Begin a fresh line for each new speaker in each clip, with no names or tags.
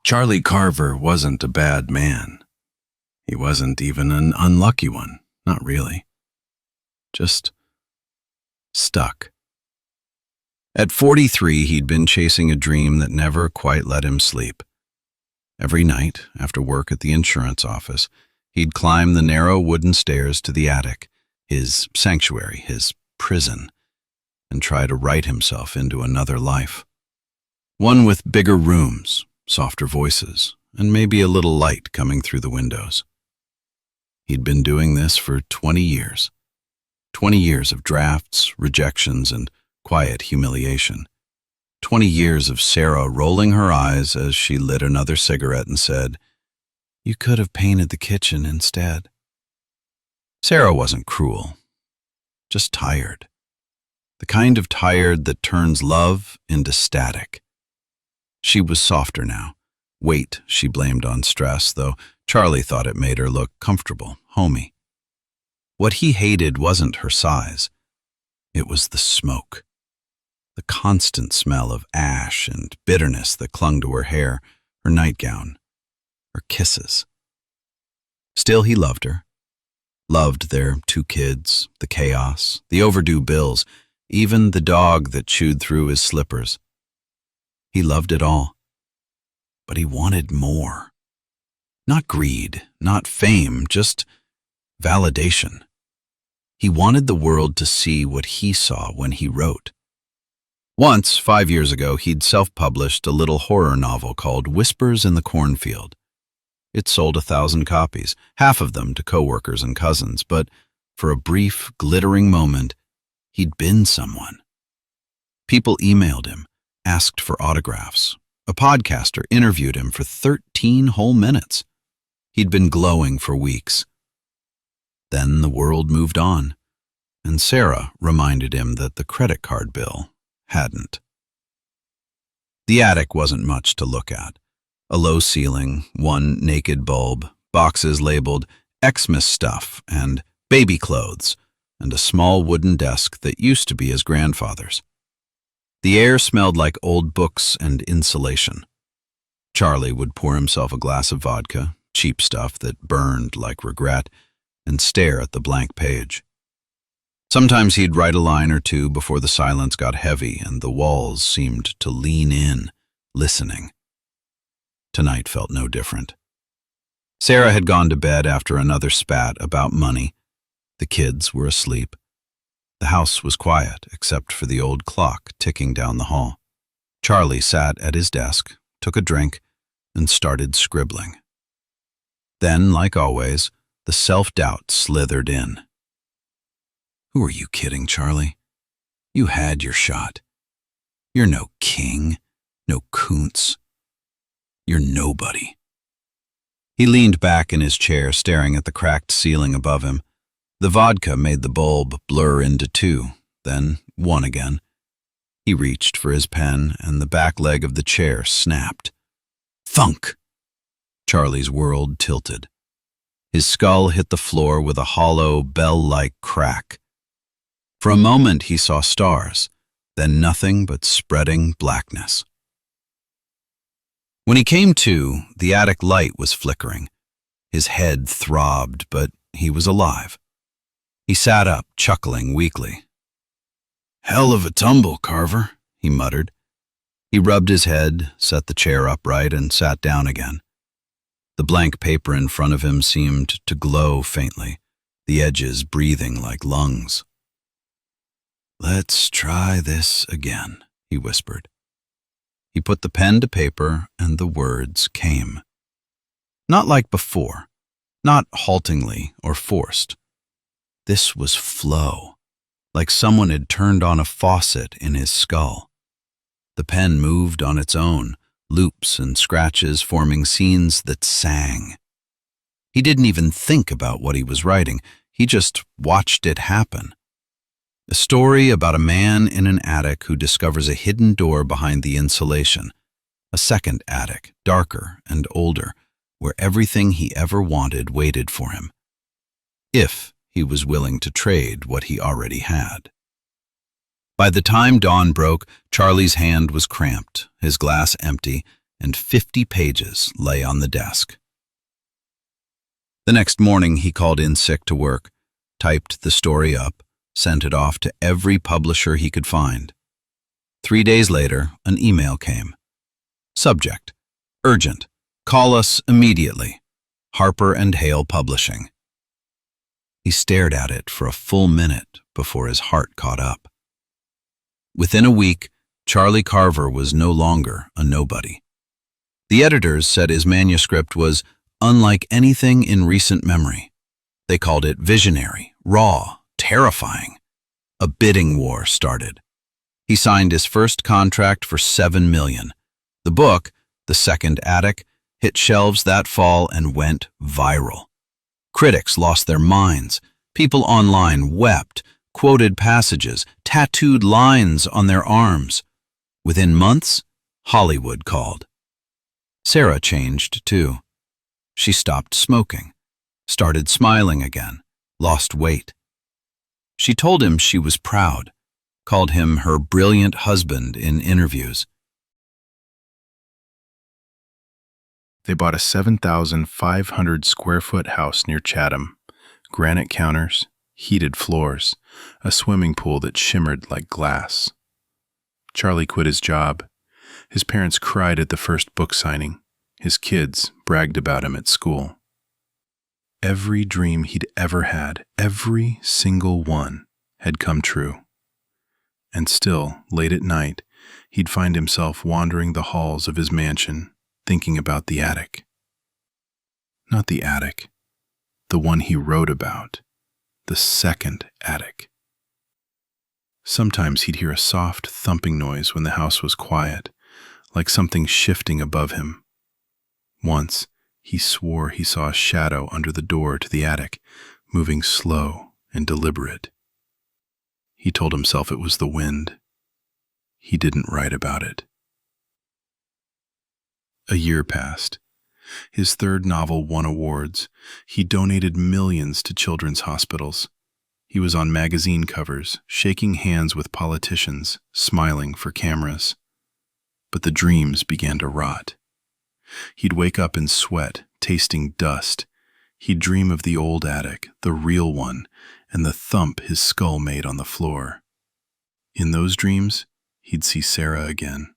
Charlie Karver wasn't a bad man. He wasn't even an unlucky one, not really. Just stuck. At 43, he'd been chasing a dream that never quite let him sleep. Every night, after work at the insurance office, he'd climb the narrow wooden stairs to the attic, his sanctuary, his prison, and try to write himself into another life. One with bigger rooms, softer voices, and maybe a little light coming through the windows. He'd been doing this for 20 years. 20 years of drafts, rejections, and quiet humiliation. 20 years of Sarah rolling her eyes as she lit another cigarette and said, "You could have painted the kitchen instead." Sarah wasn't cruel, just tired. The kind of tired that turns love into static. She was softer now. Weight she blamed on stress, though Charlie thought it made her look comfortable, homey. What he hated wasn't her size. It was the smoke. The constant smell of ash and bitterness that clung to her hair, her nightgown, her kisses. Still, he loved her. Loved their 2 kids, the chaos, the overdue bills, even the dog that chewed through his slippers. He loved it all. But he wanted more. Not greed, not fame, just validation. He wanted the world to see what he saw when he wrote. Once, 5 years ago, he'd self-published a little horror novel called Whispers in the Cornfield. It sold 1,000 copies, half of them to coworkers and cousins, but for a brief, glittering moment, he'd been someone. People emailed him, asked for autographs. A podcaster interviewed him for 13 whole minutes. He'd been glowing for weeks. Then the world moved on, and Sarah reminded him that the credit card bill hadn't. The attic wasn't much to look at. A low ceiling, 1 naked bulb, boxes labeled Xmas stuff and baby clothes, and a small wooden desk that used to be his grandfather's. The air smelled like old books and insulation. Charlie would pour himself a glass of vodka, cheap stuff that burned like regret, and stare at the blank page. Sometimes he'd write a line or two before the silence got heavy and the walls seemed to lean in, listening. Tonight felt no different. Sarah had gone to bed after another spat about money. The kids were asleep. The house was quiet except for the old clock ticking down the hall. Charlie sat at his desk, took a drink, and started scribbling. Then, like always, the self-doubt slithered in. Who are you kidding, Charlie? You had your shot. You're no king, no Kuntz. You're nobody. He leaned back in his chair, staring at the cracked ceiling above him. The vodka made the bulb blur into 2, then 1 again. He reached for his pen, and the back leg of the chair snapped. Thunk! Charlie's world tilted. His skull hit the floor with a hollow, bell-like crack. For a moment he saw stars, then nothing but spreading blackness. When he came to, the attic light was flickering. His head throbbed, but he was alive. He sat up, chuckling weakly. "Hell of a tumble, Karver," he muttered. He rubbed his head, set the chair upright, and sat down again. The blank paper in front of him seemed to glow faintly, the edges breathing like lungs. "Let's try this again," he whispered. He put the pen to paper, and the words came. Not like before, not haltingly or forced. This was flow, like someone had turned on a faucet in his skull. The pen moved on its own, loops and scratches forming scenes that sang. He didn't even think about what he was writing, he just watched it happen. A story about a man in an attic who discovers a hidden door behind the insulation. A second attic, darker and older, where everything he ever wanted waited for him. If he was willing to trade what he already had. By the time dawn broke, Charlie's hand was cramped, his glass empty, and 50 pages lay on the desk. The next morning, he called in sick to work, typed the story up, sent it off to every publisher he could find. 3 days later, an email came. Subject: urgent. Call us immediately. Harper and Hale Publishing. He stared at it for a full minute before his heart caught up. Within a week, Charlie Karver was no longer a nobody. The editors said his manuscript was unlike anything in recent memory. They called it visionary, raw, terrifying. A bidding war started. He signed his first contract for $7 million. The book, The Second Attic, hit shelves that fall and went viral. Critics lost their minds. People online wept, quoted passages, tattooed lines on their arms. Within months, Hollywood called. Sarah changed too. She stopped smoking, started smiling again, lost weight. She told him she was proud, called him her brilliant husband in interviews.
They bought a 7,500 square foot house near Chatham, granite counters, heated floors, a swimming pool that shimmered like glass. Charlie quit his job. His parents cried at the first book signing. His kids bragged about him at school. Every dream he'd ever had, every single one, had come true. And still, late at night, he'd find himself wandering the halls of his mansion, thinking about the attic. Not the attic, the one he wrote about, the second attic. Sometimes he'd hear a soft thumping noise when the house was quiet, like something shifting above him. Once, he swore he saw a shadow under the door to the attic, moving slow and deliberate. He told himself it was the wind. He didn't write about it. A year passed. His third novel won awards. He donated millions to children's hospitals. He was on magazine covers, shaking hands with politicians, smiling for cameras. But the dreams began to rot. He'd wake up in sweat, tasting dust. He'd dream of the old attic, the real one, and the thump his skull made on the floor. In those dreams, he'd see Sarah again.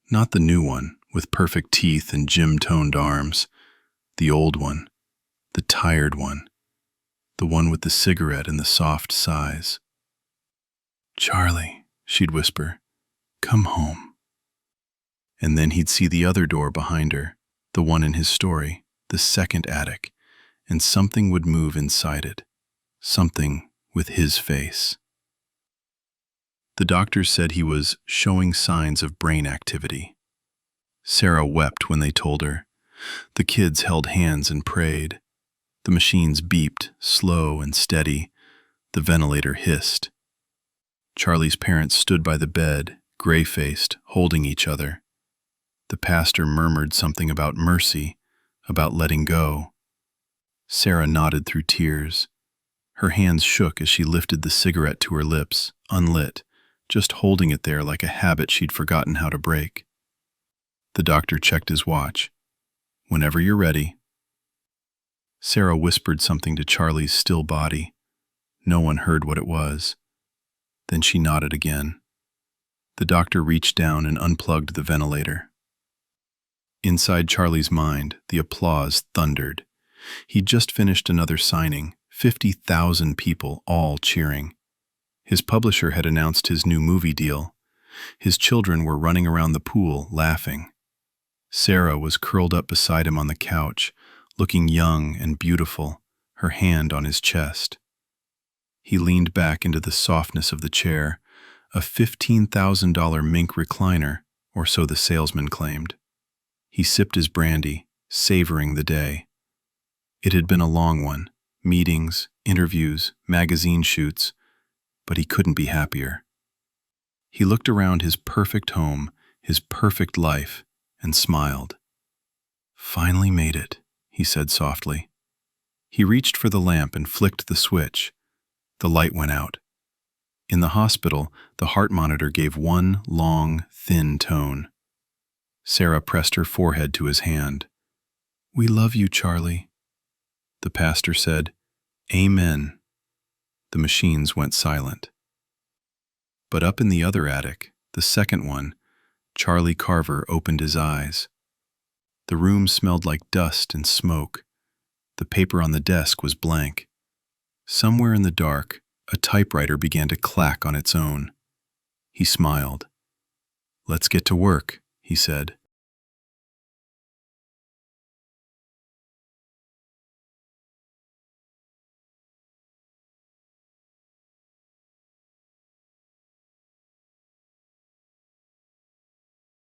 Not the new one, with perfect teeth and gym-toned arms. The old one, the tired one, the one with the cigarette and the soft sighs. "Charlie," she'd whisper, "come home." And then he'd see the other door behind her, the one in his story, the second attic, and something would move inside it, something with his face. The doctors said he was showing signs of brain activity. Sarah wept when they told her. The kids held hands and prayed. The machines beeped, slow and steady. The ventilator hissed. Charlie's parents stood by the bed, gray-faced, holding each other. The pastor murmured something about mercy, about letting go. Sarah nodded through tears. Her hands shook as she lifted the cigarette to her lips, unlit, just holding it there like a habit she'd forgotten how to break. The doctor checked his watch. "Whenever you're ready." Sarah whispered something to Charlie's still body. No one heard what it was. Then she nodded again. The doctor reached down and unplugged the ventilator. Inside Charlie's mind, the applause thundered. He'd just finished another signing, 50,000 people all cheering. His publisher had announced his new movie deal. His children were running around the pool, laughing. Sarah was curled up beside him on the couch, looking young and beautiful, her hand on his chest. He leaned back into the softness of the chair, a $15,000 mink recliner, or so the salesman claimed. He sipped his brandy, savoring the day. It had been a long one, meetings, interviews, magazine shoots, but he couldn't be happier. He looked around his perfect home, his perfect life, and smiled. "Finally made it," he said softly. He reached for the lamp and flicked the switch. The light went out. In the hospital, the heart monitor gave one long, thin tone. Sarah pressed her forehead to his hand. "We love you, Charlie." The pastor said, "Amen." The machines went silent. But up in the other attic, the second one, Charlie Karver opened his eyes. The room smelled like dust and smoke. The paper on the desk was blank. Somewhere in the dark, a typewriter began to clack on its own. He smiled. "Let's get to work," he said.